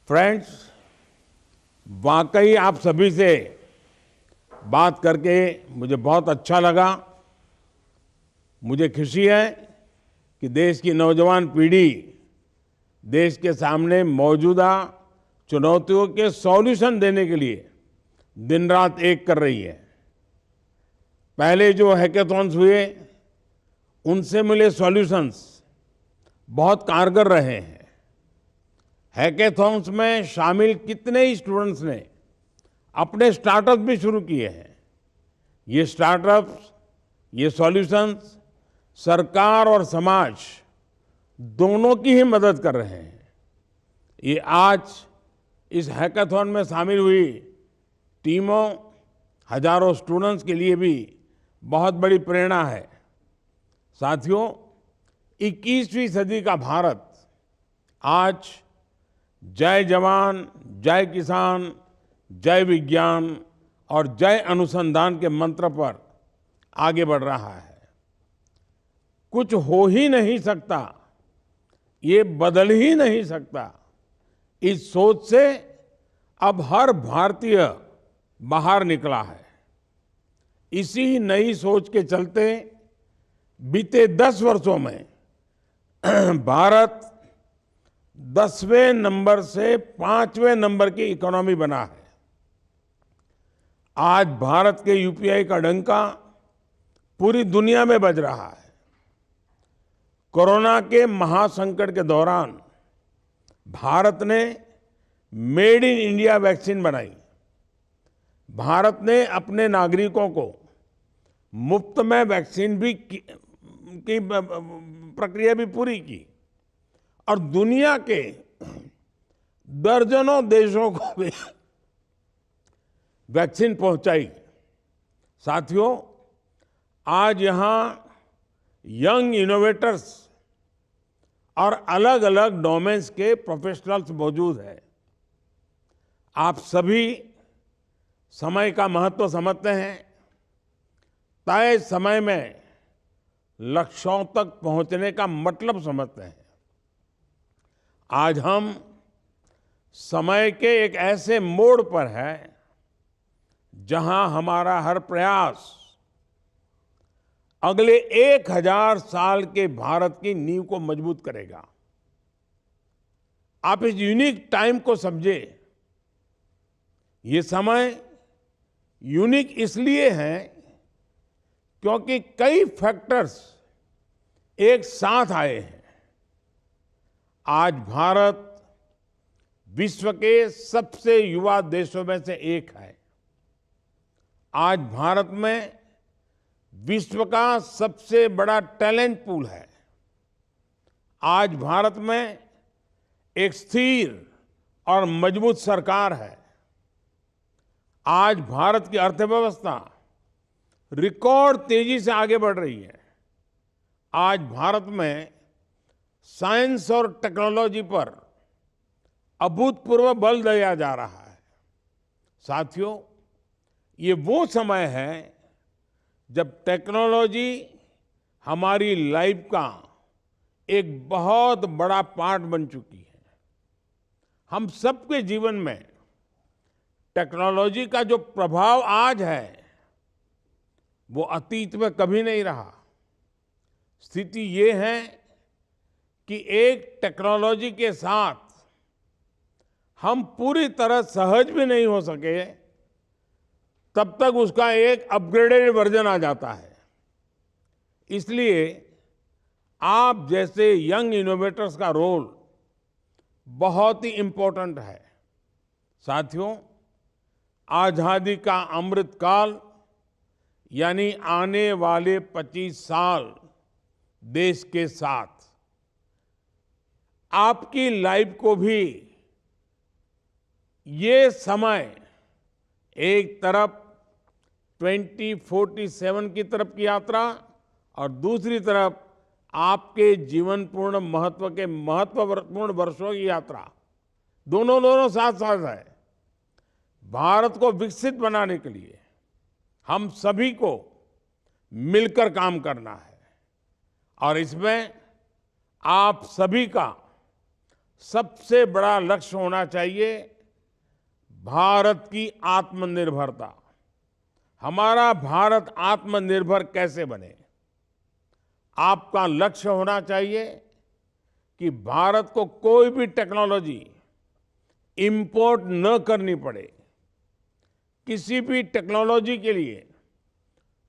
Friends, वाकई आप सभी से बात करके मुझे बहुत अच्छा लगा। मुझे खुशी है कि देश की नौजवान पीढ़ी देश के सामने मौजूदा चुनौतियों के सॉल्यूशन देने के लिए दिन रात एक कर रही है। पहले जो हैकेथॉन्स हुए उनसे मिले सॉल्यूशंस बहुत कारगर रहे हैं। हैकेथॉन्स में शामिल कितने ही स्टूडेंट्स ने अपने स्टार्टअप भी शुरू किए हैं। ये स्टार्टअप्स, ये सॉल्यूशंस सरकार और समाज दोनों की ही मदद कर रहे हैं। ये आज इस हैकेथॉन में शामिल हुई टीमों, हजारों स्टूडेंट्स के लिए भी बहुत बड़ी प्रेरणा है। साथियों, 21वीं सदी का भारत आज जय जवान, जय किसान, जय विज्ञान और जय अनुसंधान के मंत्र पर आगे बढ़ रहा है। कुछ हो ही नहीं सकता, ये बदल ही नहीं सकता, इस सोच से अब हर भारतीय बाहर निकला है। इसी नई सोच के चलते बीते 10 वर्षों में भारत 10वें नंबर से 5वें नंबर की इकोनॉमी बना है। आज भारत के यूपीआई का डंका पूरी दुनिया में बज रहा है। कोरोना के महासंकट के दौरान भारत ने मेड इन इंडिया वैक्सीन बनाई। भारत ने अपने नागरिकों को मुफ्त में वैक्सीन भी की प्रक्रिया भी पूरी की और दुनिया के दर्जनों देशों को भी वैक्सीन पहुंचाई। साथियों, आज यहां यंग इनोवेटर्स और अलग अलग डोमेन्स के प्रोफेशनल्स मौजूद हैं। आप सभी समय का महत्व समझते हैं, तय समय में लक्ष्यों तक पहुंचने का मतलब समझते हैं। आज हम समय के एक ऐसे मोड़ पर हैं जहां हमारा हर प्रयास अगले 1000 साल के भारत की नींव को मजबूत करेगा। आप इस यूनिक टाइम को समझे। ये समय यूनिक इसलिए है क्योंकि कई फैक्टर्स एक साथ आए हैं। आज भारत विश्व के सबसे युवा देशों में से एक है। आज भारत में विश्व का सबसे बड़ा टैलेंट पूल है। आज भारत में एक स्थिर और मजबूत सरकार है। आज भारत की अर्थव्यवस्था रिकॉर्ड तेजी से आगे बढ़ रही है। आज भारत में साइंस और टेक्नोलॉजी पर अभूतपूर्व बल दिया जा रहा है। साथियों, ये वो समय है जब टेक्नोलॉजी हमारी लाइफ का एक बहुत बड़ा पार्ट बन चुकी है। हम सबके जीवन में टेक्नोलॉजी का जो प्रभाव आज है वो अतीत में कभी नहीं रहा। स्थिति ये है कि एक टेक्नोलॉजी के साथ हम पूरी तरह सहज भी नहीं हो सके तब तक उसका एक अपग्रेडेड वर्जन आ जाता है। इसलिए आप जैसे यंग इनोवेटर्स का रोल बहुत ही इंपॉर्टेंट है। साथियों, आजादी का अमृत काल यानी आने वाले 25 साल देश के साथ आपकी लाइफ को भी ये समय एक तरफ 2047 की तरफ की यात्रा और दूसरी तरफ आपके जीवनपूर्ण महत्व के महत्वपूर्ण वर्षों की यात्रा, दोनों साथ साथ है। भारत को विकसित बनाने के लिए हम सभी को मिलकर काम करना है और इसमें आप सभी का सबसे बड़ा लक्ष्य होना चाहिए भारत की आत्मनिर्भरता। हमारा भारत आत्मनिर्भर कैसे बने? आपका लक्ष्य होना चाहिए कि भारत को कोई भी टेक्नोलॉजी इंपोर्ट न करनी पड़े, किसी भी टेक्नोलॉजी के लिए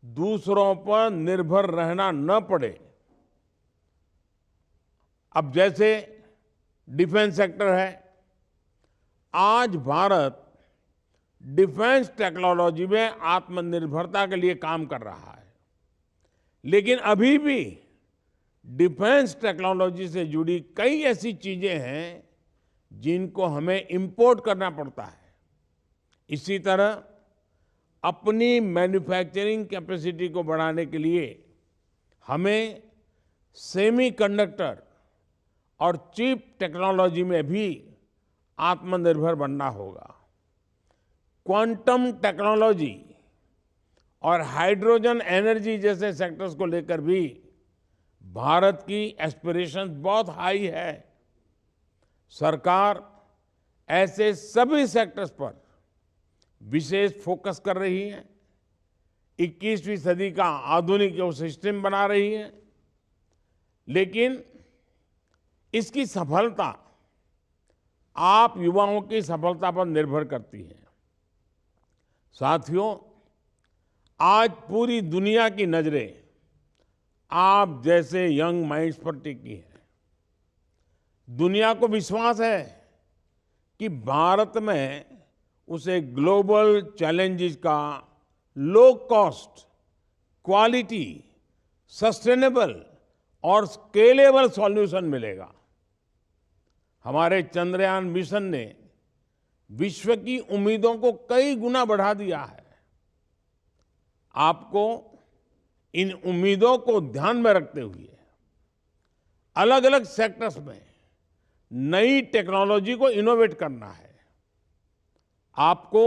दूसरों पर निर्भर रहना न पड़े। अब जैसे डिफेंस सेक्टर है, आज भारत डिफेंस टेक्नोलॉजी में आत्मनिर्भरता के लिए काम कर रहा है, लेकिन अभी भी डिफेंस टेक्नोलॉजी से जुड़ी कई ऐसी चीजें हैं जिनको हमें इंपोर्ट करना पड़ता है। इसी तरह अपनी मैन्युफैक्चरिंग कैपेसिटी को बढ़ाने के लिए हमें सेमीकंडक्टर और चिप टेक्नोलॉजी में भी आत्मनिर्भर बनना होगा। क्वांटम टेक्नोलॉजी और हाइड्रोजन एनर्जी जैसे सेक्टर्स को लेकर भी भारत की एस्पिरेशन बहुत हाई है। सरकार ऐसे सभी सेक्टर्स पर विशेष फोकस कर रही है, 21वीं सदी का आधुनिक इकोसिस्टम बना रही है, लेकिन इसकी सफलता आप युवाओं की सफलता पर निर्भर करती है। साथियों, आज पूरी दुनिया की नजरें आप जैसे यंग माइंड्स पर टिकी है। दुनिया को विश्वास है कि भारत में उसे ग्लोबल चैलेंजेस का लो कॉस्ट, क्वालिटी, सस्टेनेबल और स्केलेबल सॉल्यूशन मिलेगा। हमारे चंद्रयान मिशन ने विश्व की उम्मीदों को कई गुना बढ़ा दिया है। आपको इन उम्मीदों को ध्यान में रखते हुए अलग अलग सेक्टर्स में नई टेक्नोलॉजी को इनोवेट करना है। आपको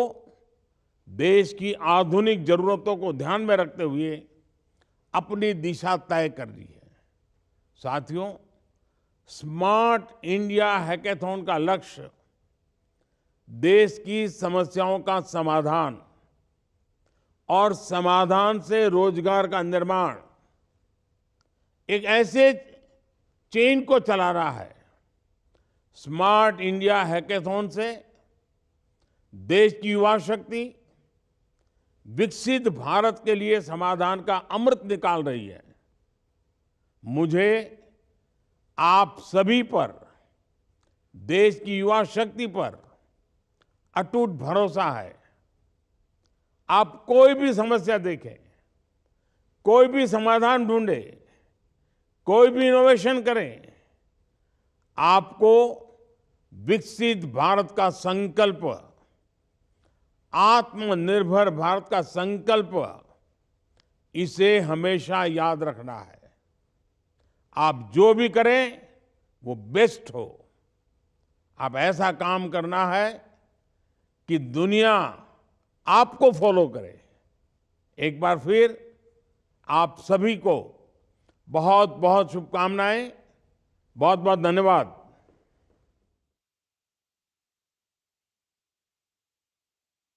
देश की आधुनिक जरूरतों को ध्यान में रखते हुए अपनी दिशा तय करनी है। साथियों, स्मार्ट इंडिया हैकेथॉन का लक्ष्य देश की समस्याओं का समाधान और समाधान से रोजगार का निर्माण, एक ऐसे चेन को चला रहा है। स्मार्ट इंडिया हैकेथॉन से देश की युवा शक्ति विकसित भारत के लिए समाधान का अमृत निकाल रही है। मुझे आप सभी पर, देश की युवा शक्ति पर अटूट भरोसा है। आप कोई भी समस्या देखें, कोई भी समाधान ढूंढे, कोई भी इनोवेशन करें, आपको विकसित भारत का संकल्प, आत्मनिर्भर भारत का संकल्प, इसे हमेशा याद रखना है। आप जो भी करें वो बेस्ट हो। आप ऐसा काम करना है कि दुनिया आपको फॉलो करे। एक बार फिर आप सभी को बहुत बहुत शुभकामनाएं, बहुत बहुत धन्यवाद।